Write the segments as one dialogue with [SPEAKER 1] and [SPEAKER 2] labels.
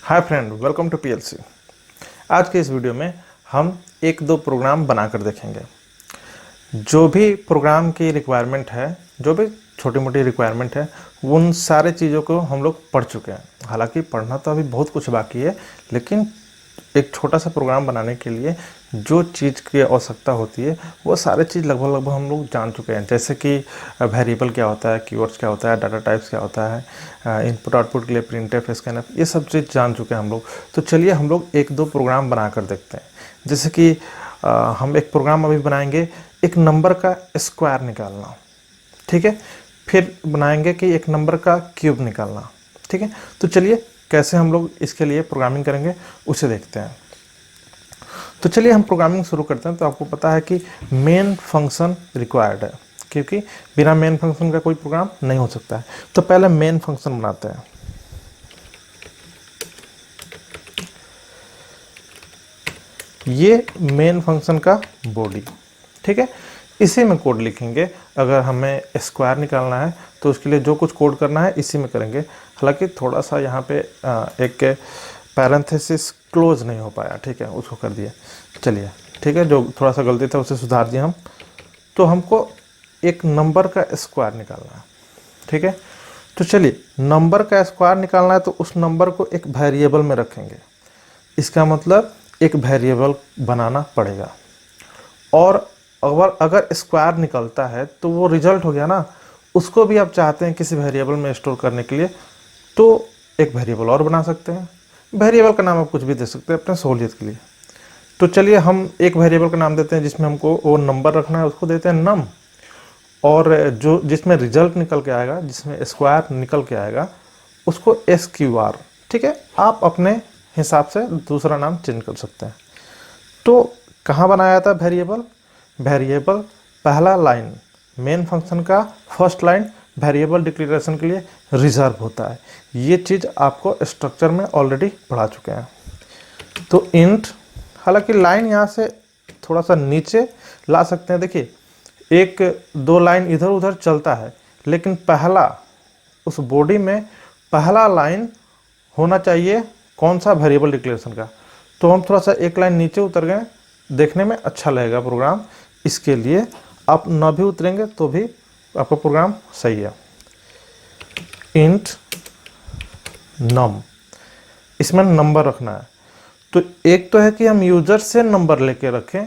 [SPEAKER 1] Hi friend, welcome to PLC. आज के इस वीडियो में हम एक दो प्रोग्राम बनाकर देखेंगे। जो भी प्रोग्राम की रिक्वायरमेंट है, जो भी छोटी मोटी रिक्वायरमेंट है, उन सारे चीज़ों को हम लोग पढ़ चुके हैं। हालांकि पढ़ना तो अभी बहुत कुछ बाकी है, लेकिन एक छोटा सा प्रोग्राम बनाने के लिए जो चीज़ की आवश्यकता होती है वो सारे चीज़ लगभग हम लोग जान चुके हैं। जैसे कि वेरिएबल क्या होता है, कीवर्ड्स क्या होता है, डाटा टाइप्स क्या होता है, इनपुट आउटपुट के लिए प्रिंटफ, स्कैनफ, ये सब चीज़ जान चुके हैं हम लोग। तो चलिए हम लोग एक दो प्रोग्राम बना कर देखते हैं। जैसे कि हम एक प्रोग्राम अभी बनाएंगे, एक नंबर का स्क्वायर निकालना, ठीक है। फिर बनाएंगे कि एक नंबर का क्यूब निकालना, ठीक है। तो चलिए कैसे हम लोग इसके लिए प्रोग्रामिंग करेंगे उसे देखते हैं। तो चलिए हम प्रोग्रामिंग शुरू करते हैं। तो आपको पता है कि मेन फंक्शन रिक्वायर्ड है, क्योंकि बिना मेन फंक्शन का कोई प्रोग्राम नहीं हो सकता है। तो पहले मेन फंक्शन बनाते हैं। ये मेन फंक्शन का बॉडी, ठीक है। इसी में कोड लिखेंगे। अगर हमें स्क्वायर निकालना है तो उसके लिए जो कुछ कोड करना है इसी में करेंगे। हालांकि थोड़ा सा यहाँ पे एक पैरेंथेसिस क्लोज नहीं हो पाया, ठीक है, उसको कर दिया। चलिए ठीक है, जो थोड़ा सा गलती था उसे सुधार दिया हम। तो हमको एक नंबर का स्क्वायर निकालना है, ठीक है। तो चलिए नंबर का स्क्वायर निकालना है तो उस नंबर को एक वेरिएबल में रखेंगे। इसका मतलब एक वेरिएबल बनाना पड़ेगा। और अगर स्क्वायर निकलता है तो वो रिजल्ट हो गया ना, उसको भी आप चाहते हैं किसी वेरिएबल में स्टोर करने के लिए, तो एक वेरिएबल और बना सकते हैं। वेरिएबल का नाम आप कुछ भी दे सकते हैं अपने सहूलियत के लिए। तो चलिए हम एक वेरिएबल का नाम देते हैं जिसमें हमको वो नंबर रखना है, उसको देते हैं नम। और जो जिसमें रिजल्ट निकल के आएगा, जिसमें स्क्वायर निकल के आएगा, उसको SQR, ठीक है। आप अपने हिसाब से दूसरा नाम चेंज कर सकते हैं। तो कहाँ बनाया था वेरिएबल? वेरिएबल पहला लाइन मेन फंक्शन का फर्स्ट लाइन वेरिएबल डिक्लेरेशन के लिए रिजर्व होता है। ये चीज़ आपको स्ट्रक्चर में ऑलरेडी पढ़ा चुके हैं। तो इंट, हालांकि लाइन यहाँ से थोड़ा सा नीचे ला सकते हैं। देखिए एक दो लाइन इधर उधर चलता है, लेकिन पहला उस बॉडी में पहला लाइन होना चाहिए कौन सा? वेरिएबल डिक्लेरेशन का। तो हम थोड़ा सा एक लाइन नीचे उतर गए, देखने में अच्छा लगेगा प्रोग्राम। इसके लिए आप न भी उतरेंगे तो भी आपका प्रोग्राम सही है। इंट नम, इसमें नंबर रखना है। तो एक तो है कि हम यूजर से नंबर लेके रखें,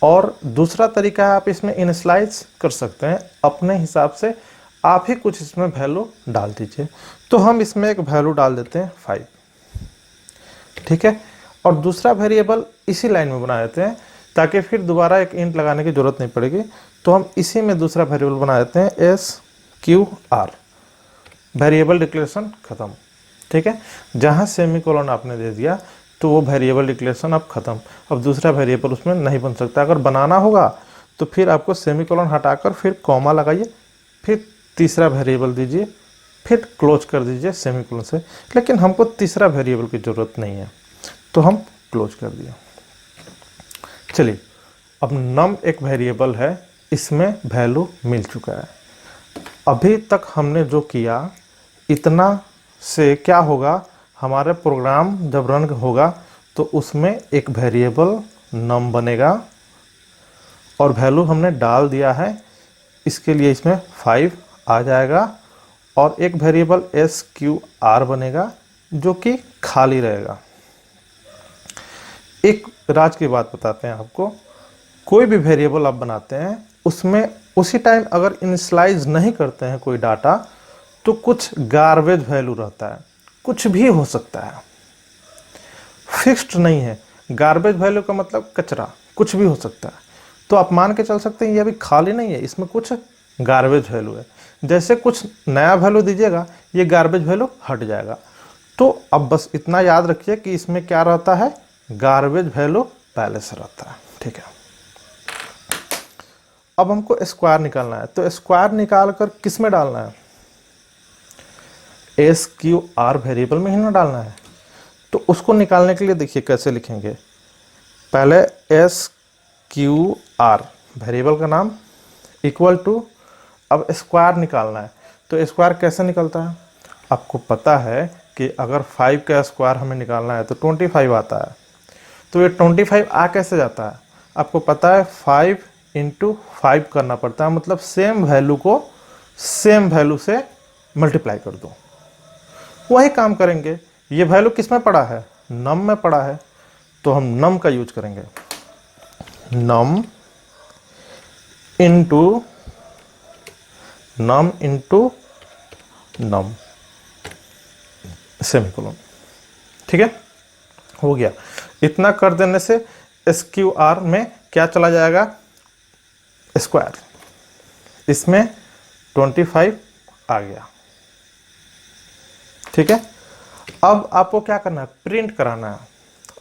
[SPEAKER 1] और दूसरा तरीका है आप इसमें इनिशियलाइज कर सकते हैं अपने हिसाब से। आप ही कुछ इसमें वैल्यू डाल दीजिए। तो हम इसमें एक वैल्यू डाल देते हैं 5, ठीक है। और दूसरा वेरिएबल इसी लाइन में बना देते हैं ताकि फिर दोबारा एक इंट लगाने की जरूरत नहीं पड़ेगी। तो हम इसी में दूसरा वेरिएबल बना देते हैं SQR, वेरिएबल डिक्लेरेशन खत्म, ठीक है। जहाँ सेमीकोलन आपने दे दिया तो वो वेरिएबल डिक्लेरेशन अब खत्म। अब दूसरा वेरिएबल उसमें नहीं बन सकता। अगर बनाना होगा तो फिर आपको सेमीकोलन हटाकर फिर कॉमा लगाइए, फिर तीसरा वेरिएबल दीजिए, फिर क्लोज कर दीजिए सेमीकोलन से। लेकिन हमको तीसरा वेरिएबल की ज़रूरत नहीं है, तो हम क्लोज कर दिए। चलिए अब नम एक वेरिएबल है, इसमें वैल्यू मिल चुका है। अभी तक हमने जो किया इतना से क्या होगा, हमारा प्रोग्राम जब रन होगा तो उसमें एक वेरिएबल नम बनेगा और वैल्यू हमने डाल दिया है। इसके लिए इसमें 5 आ जाएगा और एक वेरिएबल SQR बनेगा जो कि खाली रहेगा। एक राज की बात बताते हैं आपको, कोई भी वेरिएबल आप बनाते हैं उसमें उसी टाइम अगर इनिशियलाइज नहीं करते हैं कोई डाटा, तो कुछ गार्बेज वैल्यू रहता है, कुछ भी हो सकता है, फिक्स्ड नहीं है। गार्बेज वैल्यू का मतलब कचरा, कुछ भी हो सकता है। तो आप मान के चल सकते हैं ये अभी खाली नहीं है, इसमें कुछ गार्बेज वैल्यू है। जैसे कुछ नया वैल्यू दीजिएगा ये गार्बेज वैल्यू हट जाएगा। तो अब बस इतना याद रखिए कि इसमें क्या रहता है, गार्बेज वैल्यू पहले से रहता है, ठीक है। अब हमको स्क्वायर निकालना है, तो स्क्वायर निकाल कर किस में डालना है? SQR वेरिएबल में ही ना डालना है। तो उसको निकालने के लिए देखिए कैसे लिखेंगे। पहले SQR वेरिएबल का नाम इक्वल टू, अब स्क्वायर निकालना है। तो स्क्वायर कैसे निकलता है? आपको पता है कि अगर 5 का स्क्वायर हमें निकालना है तो 25 आता है। तो ये 25 आ कैसे जाता है? आपको पता है 5 इंटू 5 करना पड़ता है, मतलब सेम वैल्यू को सेम वैल्यू से मल्टीप्लाई कर दो। वही काम करेंगे। ये वैल्यू किस में पड़ा है? नम में पड़ा है, तो हम नम का यूज करेंगे। नम इंटू नम इंटू नम सेमीकोलन। ठीक है, हो गया। इतना कर देने से SQR में क्या चला जाएगा? स्क्वायर। इसमें 25 आ गया। ठीक है, अब आपको क्या करना है? प्रिंट कराना है।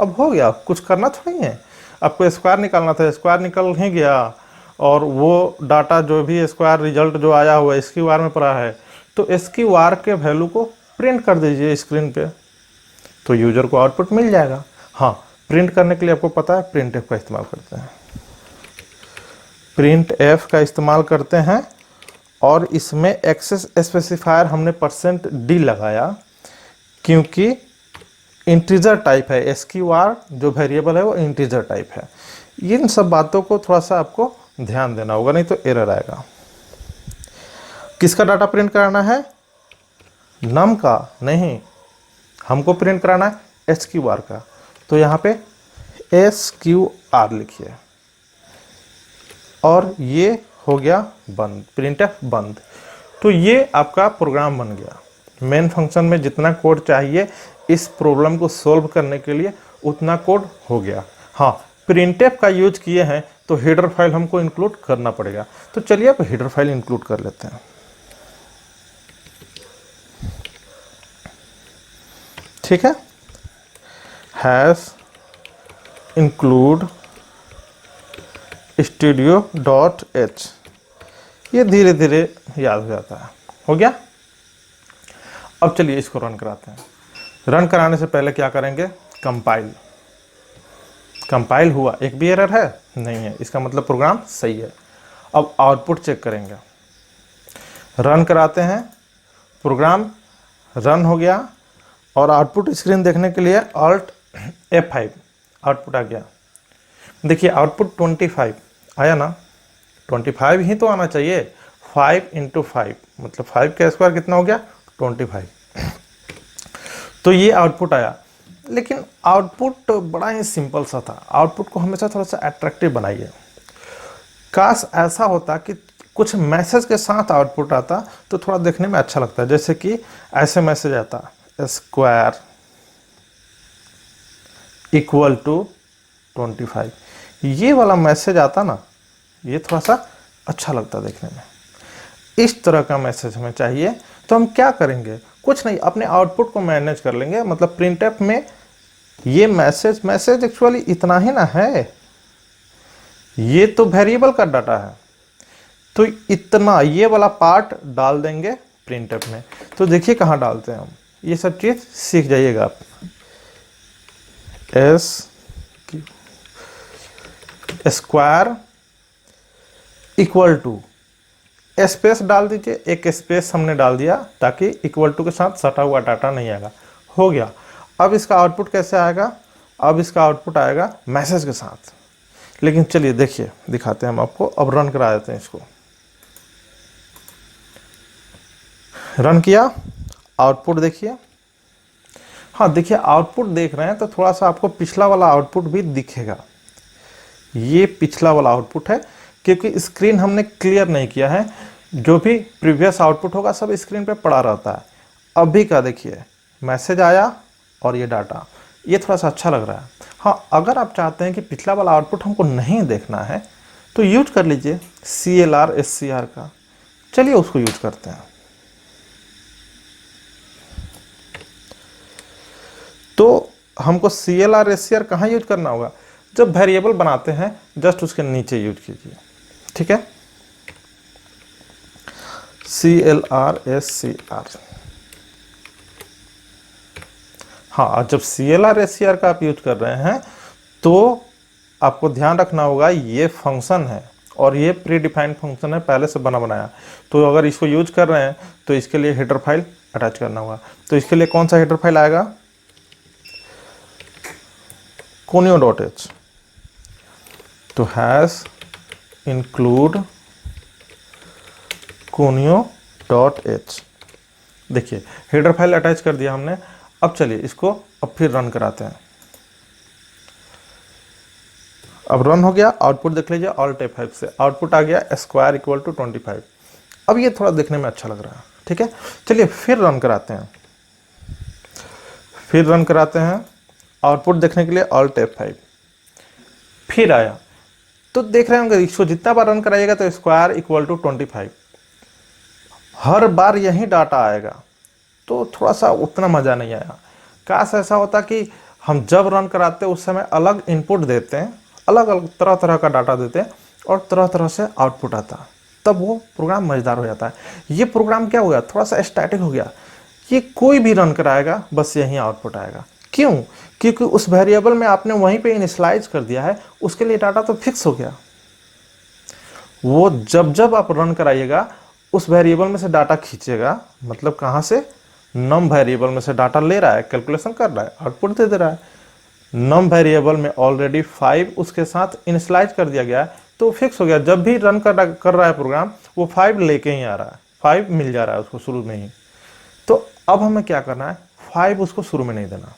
[SPEAKER 1] अब हो गया, कुछ करना थोड़ी है। आपको स्क्वायर निकालना था, स्क्वायर निकल ही गया, और वो डाटा जो भी स्क्वायर रिजल्ट जो आया हुआ SQR में पड़ा है, तो SQR के वैल्यू को प्रिंट कर दीजिए स्क्रीन पे, तो यूजर को आउटपुट मिल जाएगा। हाँ, प्रिंट करने के लिए आपको पता है प्रिंट एफ का इस्तेमाल करते हैं। प्रिंट एफ का इस्तेमाल करते हैं, और इसमें एक्सेस स्पेसिफायर हमने %d लगाया, क्योंकि इंटीजर टाइप है। SQR जो वेरिएबल है वो इंटीजर टाइप है। इन सब बातों को थोड़ा सा आपको ध्यान देना होगा, नहीं तो एरर आएगा। किसका डाटा प्रिंट कराना है? नम का नहीं, हमको प्रिंट कराना है SQR का। तो यहाँ पे SQR लिखिए, और ये हो गया बंद, प्रिंटफ बंद। तो ये आपका प्रोग्राम बन गया। मेन फंक्शन में जितना कोड चाहिए इस प्रॉब्लम को सॉल्व करने के लिए उतना कोड हो गया। हाँ, प्रिंटफ का यूज किए हैं तो हेडर फाइल हमको इंक्लूड करना पड़ेगा। तो चलिए अब हेडर फाइल इंक्लूड कर लेते हैं। ठीक है, हैश इंक्लूड studio.h। ये धीरे धीरे याद हो जाता है। हो गया। अब चलिए इसको रन कराते हैं। रन कराने से पहले क्या करेंगे? कंपाइल। कंपाइल हुआ, एक भी एरर है? नहीं है, इसका मतलब प्रोग्राम सही है। अब आउटपुट चेक करेंगे। रन कराते हैं, प्रोग्राम रन हो गया, और आउटपुट स्क्रीन देखने के लिए Alt F5, आउटपुट आ गया। देखिए आउटपुट 25 आया ना, 25 ही तो आना चाहिए। 5 इंटू 5 मतलब 5 का स्क्वायर कितना हो गया? 25। तो ये आउटपुट आया, लेकिन आउटपुट बड़ा ही सिंपल सा था। आउटपुट को हमेशा थोड़ा सा अट्रैक्टिव बनाइए। काश ऐसा होता कि कुछ मैसेज के साथ आउटपुट आता तो थोड़ा देखने में अच्छा लगता है। जैसे कि ऐसे मैसेज आता, स्क्वायर इक्वल टू 25। ये वाला मैसेज आता ना, ये थोड़ा सा अच्छा लगता देखने में। इस तरह का मैसेज हमें चाहिए। तो हम क्या करेंगे? कुछ नहीं, अपने आउटपुट को मैनेज कर लेंगे। मतलब प्रिंटफ में ये मैसेज एक्चुअली इतना ही ना है, ये तो वेरिएबल का डाटा है, तो इतना ये वाला पार्ट डाल देंगे प्रिंटफ में। तो देखिए कहाँ डालते हैं हम, ये सब चीज सीख जाइएगा आप। स्क्वायर इक्वल टू, स्पेस डाल दीजिए, एक स्पेस हमने डाल दिया ताकि इक्वल टू के साथ सटा हुआ डाटा नहीं आएगा। हो गया। अब इसका आउटपुट कैसे आएगा? अब इसका आउटपुट आएगा मैसेज के साथ। लेकिन चलिए देखिए, दिखाते हैं हम आपको। अब रन करा देते हैं इसको। रन किया, आउटपुट देखिए। हाँ देखिए, आउटपुट देख रहे हैं तो थोड़ा सा आपको पिछला वाला आउटपुट भी दिखेगा। ये पिछला वाला आउटपुट है, क्योंकि स्क्रीन हमने क्लियर नहीं किया है। जो भी प्रीवियस आउटपुट होगा सब स्क्रीन पे पड़ा रहता है। अभी का देखिए, मैसेज आया और ये डाटा, ये थोड़ा सा अच्छा लग रहा है। हाँ, अगर आप चाहते हैं कि पिछला वाला आउटपुट हमको नहीं देखना है तो यूज कर लीजिए CLR SCR का। चलिए उसको यूज करते हैं। तो हमको CLR SCR कहाँ यूज करना होगा? जब वेरिएबल बनाते हैं जस्ट उसके नीचे यूज कीजिए। ठीक है, CLR SCR। हाँ, जब CLR SCR का आप यूज कर रहे हैं तो आपको ध्यान रखना होगा ये फंक्शन है और ये प्री डिफाइंड फंक्शन है, पहले से बना बनाया। तो अगर इसको यूज कर रहे हैं तो इसके लिए हेडर फाइल अटैच करना होगा। तो इसके लिए कौन सा हेडर फाइल आएगा, conio.h। तो हैश इंक्लूड conio.h। देखिए हेडर फाइल अटैच कर दिया हमने। अब चलिए इसको अब फिर रन कराते हैं। अब रन हो गया, आउटपुट देख लीजिए, ऑल्ट F5 से आउटपुट आ गया स्क्वायर इक्वल टू 25। अब ये थोड़ा देखने में अच्छा लग रहा है, ठीक है। चलिए फिर रन कराते हैं, फिर रन कराते हैं। आउटपुट देखने के लिए ऑल्ट F5, फिर आया तो देख रहे होंगे इसको जितना बार रन कराइएगा तो स्क्वायर इक्वल टू 25, हर बार यही डाटा आएगा। तो थोड़ा सा उतना मज़ा नहीं आया। काश ऐसा होता कि हम जब रन कराते उस समय अलग इनपुट देते हैं, अलग अलग तरह तरह का डाटा देते हैं और तरह तरह से आउटपुट आता, तब वो प्रोग्राम मज़ेदार हो जाता है। ये प्रोग्राम क्या हो गया, थोड़ा सा स्टैटिक हो गया। ये कोई भी रन कराएगा बस यही आउटपुट आएगा। क्यों? क्योंकि उस वेरिएबल में आपने वहीं पे इनिशियलाइज कर दिया है, उसके लिए डाटा तो फिक्स हो गया। वो जब जब आप रन कराइएगा उस वेरिएबल में से डाटा खींचेगा, मतलब कहाँ से, नम वेरिएबल में से डाटा ले रहा है, कैलकुलेशन कर रहा है, आउटपुट दे रहा है। नम वेरिएबल में ऑलरेडी 5 उसके साथ इनिशियलाइज कर दिया गया है, तो फिक्स हो गया। जब भी रन कर रहा है प्रोग्राम, वो 5 लेके ही आ रहा है, 5 मिल जा रहा है उसको शुरू में ही। तो अब हमें क्या करना है, 5 उसको शुरू में नहीं देना,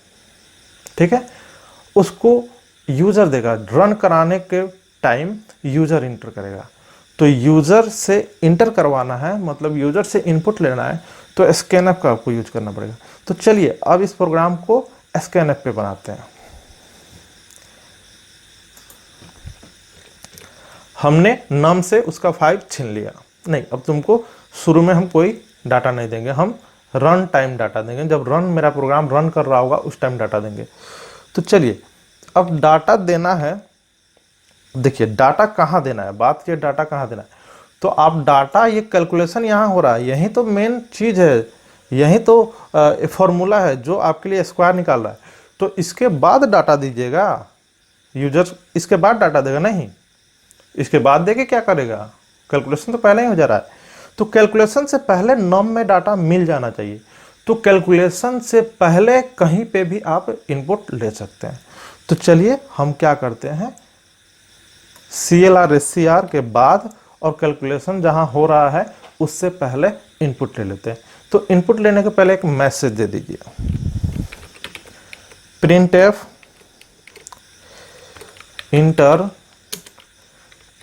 [SPEAKER 1] ठीक है। उसको यूजर देगा, रन कराने के टाइम यूजर इंटर करेगा। तो यूजर से इंटर करवाना है, मतलब यूजर से इनपुट लेना है, तो स्कैनएफ का आपको यूज करना पड़ेगा। तो चलिए अब इस प्रोग्राम को स्कैनएफ पे बनाते हैं। हमने नम से उसका 5 छीन लिया, नहीं अब तुमको शुरू में हम कोई डाटा नहीं देंगे, हम रन टाइम डाटा देंगे। जब मेरा प्रोग्राम रन कर रहा होगा उस टाइम डाटा देंगे। तो चलिए अब डाटा देना है। देखिए डाटा कहाँ देना है, बात की डाटा कहाँ देना है। तो आप डाटा, ये कैलकुलेशन यहाँ हो रहा है, यही तो मेन चीज़ है, यही तो फॉर्मूला है जो आपके लिए स्क्वायर निकाल रहा है। तो इसके बाद डाटा दीजिएगा, यूजर इसके बाद डाटा देगा, नहीं इसके बाद देके क्या करेगा, कैलकुलेशन तो पहले ही हो जा रहा है। तो कैलकुलेशन से पहले नम में डाटा मिल जाना चाहिए। तो कैलकुलेशन से पहले कहीं पे भी आप इनपुट ले सकते हैं। तो चलिए हम क्या करते हैं, CLR SCR के बाद और कैलकुलेशन जहां हो रहा है उससे पहले इनपुट ले लेते हैं। तो इनपुट लेने के पहले एक मैसेज दे दीजिए, printf inter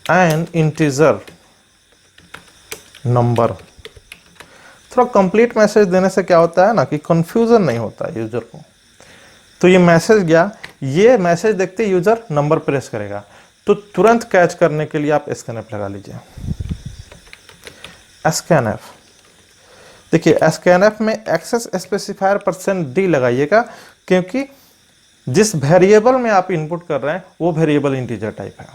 [SPEAKER 1] an integer number. थोड़ा कंप्लीट मैसेज देने से क्या होता है ना कि कंफ्यूजन नहीं होता है यूजर को। तो ये मैसेज गया, ये मैसेज देखते यूजर नंबर प्रेस करेगा। तो तुरंत कैच करने के लिए आप स्कैनएफ लगा लीजिए, स्कैनएफ। देखिए स्कैनएफ में एक्सेस स्पेसिफायर %d लगाइएगा, क्योंकि जिस वेरिएबल में आप इनपुट कर रहे हैं वो वेरिएबल इंटीजर टाइप है,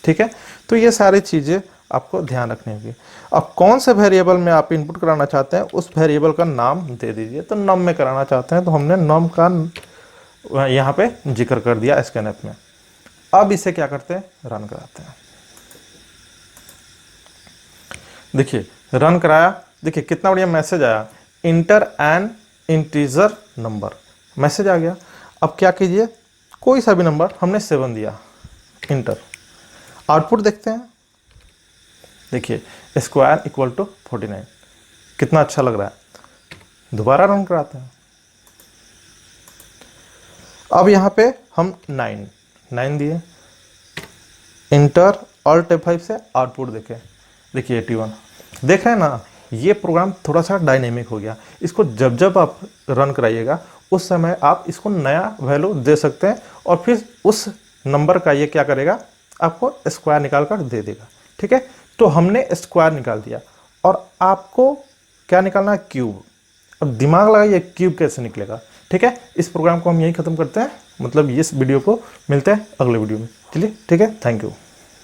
[SPEAKER 1] ठीक है। तो ये सारी चीजें आपको ध्यान रखनी होगी। अब कौन से वेरिएबल में आप इनपुट कराना चाहते हैं उस वेरिएबल का नाम दे दीजिए। तो नम में कराना चाहते हैं तो हमने नम का यहाँ पे जिक्र कर दिया स्कैनएफ में। अब इसे क्या करते हैं, रन कराते हैं। देखिए रन कराया, देखिए कितना बढ़िया मैसेज आया, enter an integer number, message आ गया। अब क्या कीजिए, कोई सा भी नंबर, हमने 7 दिया, इंटर। आउटपुट देखते हैं, देखिए स्क्वायर इक्वल टू 49, कितना अच्छा लग रहा है। दोबारा रन कराते हैं। अब यहाँ पे हम 9 दिए, इंटर ऑल्ट F5 से आउटपुट देखें, देखिए 81। देख रहे हैं ना, ये प्रोग्राम थोड़ा सा डायनेमिक हो गया। इसको जब जब आप रन कराइएगा उस समय आप इसको नया वैल्यू दे सकते हैं और फिर उस नंबर का ये क्या करेगा, आपको स्क्वायर निकाल कर दे देगा, ठीक है। तो हमने स्क्वायर निकाल दिया और आपको क्या निकालना है, क्यूब। अब दिमाग लगाइए क्यूब कैसे निकलेगा, ठीक है। इस प्रोग्राम को हम यही खत्म करते हैं, मतलब इस वीडियो को मिलते हैं अगले वीडियो में। चलिए ठीक है, थैंक यू।